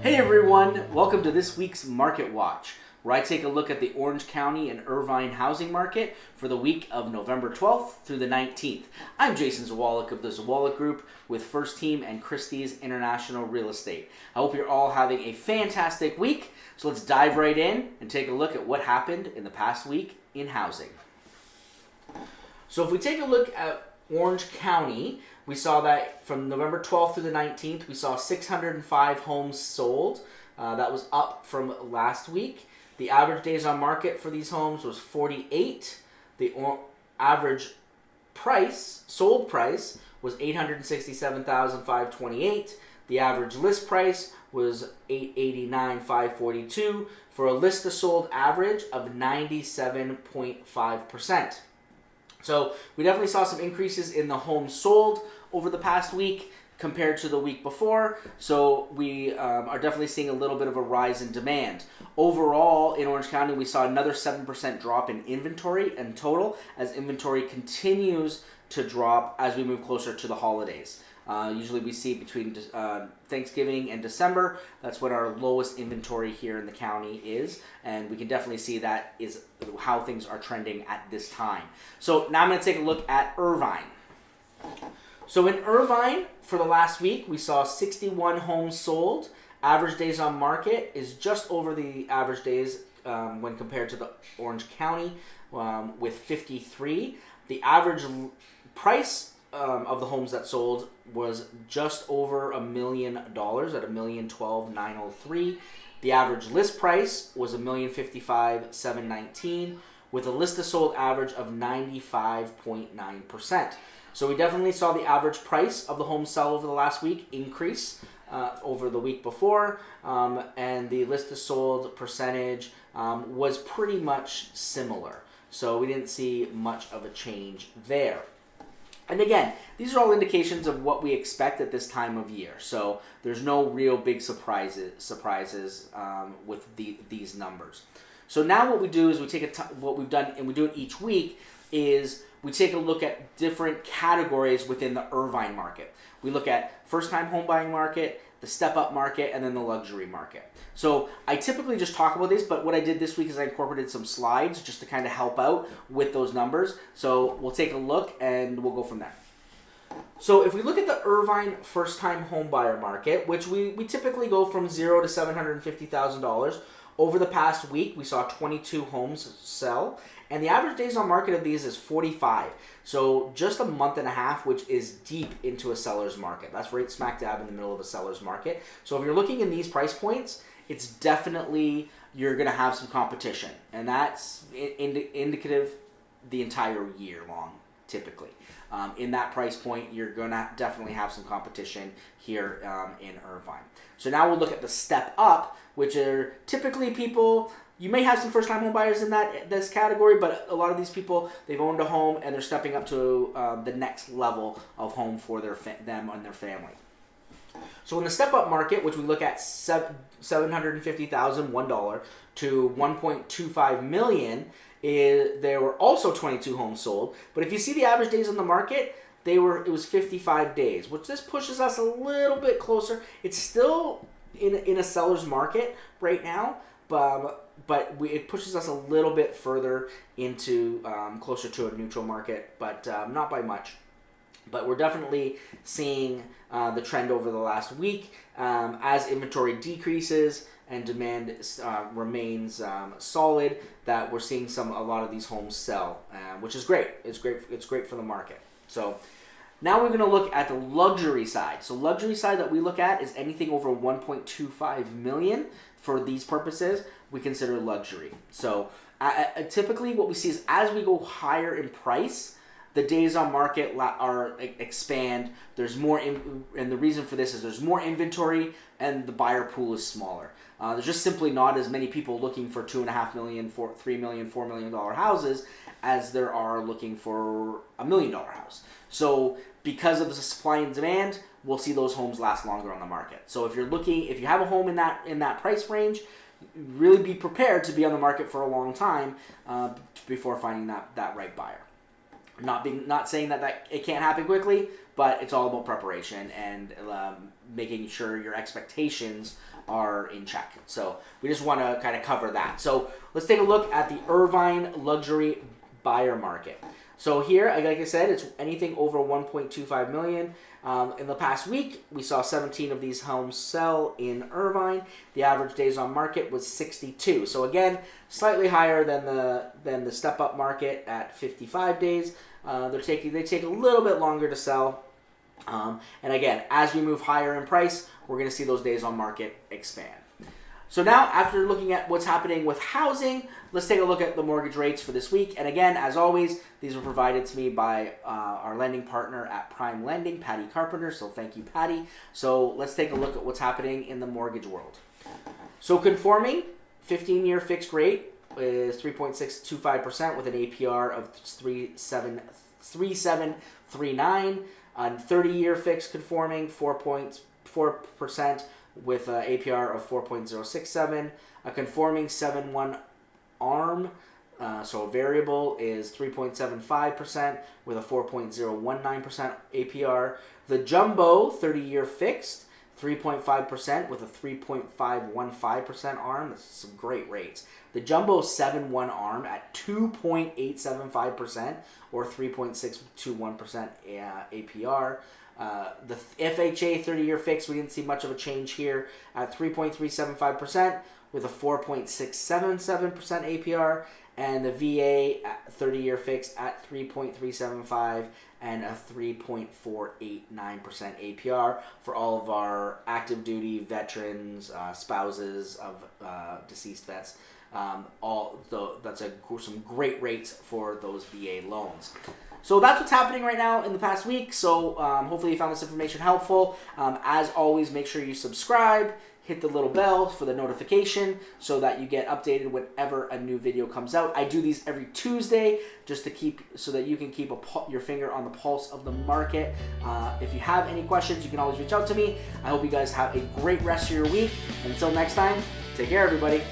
Hey everyone, welcome to this week's Market Watch, where I take a look at the Orange County and Irvine housing market for the week of November 12th through the 19th. I'm Jason Zawalik of the Zawalik Group with First Team and Christie's International Real Estate. I hope you're all having a fantastic week, so let's dive right in and take a look at what happened in the past week in housing. So if we take a look at Orange County, we saw that from November 12th through the 19th, we saw 605 homes sold. That was up from last week. The average days on market for these homes was 48. The average sold price, was $867,528. The average list price was $889,542 for a list to sold average of 97.5%. So we definitely saw some increases in the homes sold over the past week compared to the week before. So we are definitely seeing a little bit of a rise in demand. Overall, in Orange County, we saw another 7% drop in inventory in total as inventory continues to drop as we move closer to the holidays. Usually we see between Thanksgiving and December, that's when our lowest inventory here in the county is, and we can definitely see that is how things are trending at this time. So now I'm going to take a look at Irvine. So in Irvine, for the last week, we saw 61 homes sold. Average days on market is just over the average days when compared to the Orange County with 53. The average price of the homes that sold was just over $1 million at $1,012,903. The average list price was $1,055,719 with a list to sold average of 95.9%. So we definitely saw the average price of the home sell over the last week increase over the week before, and the list to sold percentage was pretty much similar. So we didn't see much of a change there. And again, these are all indications of what we expect at this time of year. So there's no real big surprises with these numbers. So now what we do is we take what we've done, and we do it each week, is we take a look at different categories within the Irvine market. We look at first-time home buying market, the step-up market, and then the luxury market. So I typically just talk about this, but what I did this week is I incorporated some slides just to kind of help out with those numbers. So we'll take a look and we'll go from there. So if we look at the Irvine first-time home buyer market, which we typically go from $0 to $750,000, over the past week we saw 22 homes sell, and the average days on market of these is 45. So just a month and a half, which is deep into a seller's market. That's right smack dab in the middle of a seller's market. So if you're looking in these price points, it's definitely, you're going to have some competition. And that's indicative the entire year long, typically. In that price point, you're going to definitely have some competition here in Irvine. So now we'll look at the step up, which are typically people, you may have some first-time home buyers in this category, but a lot of these people, they've owned a home and they're stepping up to the next level of home for them and their family. So in the step-up market, which we look at $750,000 to $1.25 million, there were also 22 homes sold. But if you see the average days on the market, it was 55 days, which this pushes us a little bit closer. It's still in a seller's market right now, but it pushes us a little bit further into closer to a neutral market, but not by much. But we're definitely seeing the trend over the last week as inventory decreases and demand remains solid, that we're seeing a lot of these homes sell, which is great. It's great for the market. So now we're going to look at the luxury side. So luxury side that we look at is anything over $1.25 million. For these purposes, we consider luxury. So typically what we see is as we go higher in price, the days on market expand. There's more, and the reason for this is there's more inventory and the buyer pool is smaller. There's just simply not as many people looking for $2.5 million, $3 million, $4 million houses as there are looking for $1 million house. So because of the supply and demand, we'll see those homes last longer on the market. So if you have a home in that price range, really be prepared to be on the market for a long time before finding that right buyer. Not saying that it can't happen quickly, but it's all about preparation and making sure your expectations are in check. So we just want to kind of cover that. So let's take a look at the Irvine luxury buyer market. So here, like I said, it's anything over 1.25 million. In the past week, we saw 17 of these homes sell in Irvine. The average days on market was 62. So again, slightly higher than the step-up market at 55 days. They take a little bit longer to sell. And again, as we move higher in price, we're going to see those days on market expand. So now, after looking at what's happening with housing, let's take a look at the mortgage rates for this week. And again, as always, these were provided to me by our lending partner at Prime Lending, Patty Carpenter. So thank you, Patty. So let's take a look at what's happening in the mortgage world. So conforming 15-year fixed rate is 3.625% with an APR of 3739. On 30-year fixed conforming 4.4% with an APR of 4.067. A conforming 7/1 ARM, so a variable, is 3.75% with a 4.019% APR. The jumbo 30-year fixed 3.5% with a 3.515% ARM. That's some great rates. The jumbo 7/1 ARM at 2.875% or 3.621% APR. The FHA 30-year fix, we didn't see much of a change here at 3.375% with a 4.677% APR, and the VA 30-year fixed at 3.375 and a 3.489% APR for all of our active duty veterans, spouses of deceased vets. That's some great rates for those VA loans. So that's what's happening right now in the past week. So hopefully you found this information helpful. As always, make sure you subscribe, hit the little bell for the notification so that you get updated whenever a new video comes out. I do these every Tuesday just to so that you can keep your finger on the pulse of the market. If you have any questions, you can always reach out to me. I hope you guys have a great rest of your week. And until next time, take care, everybody.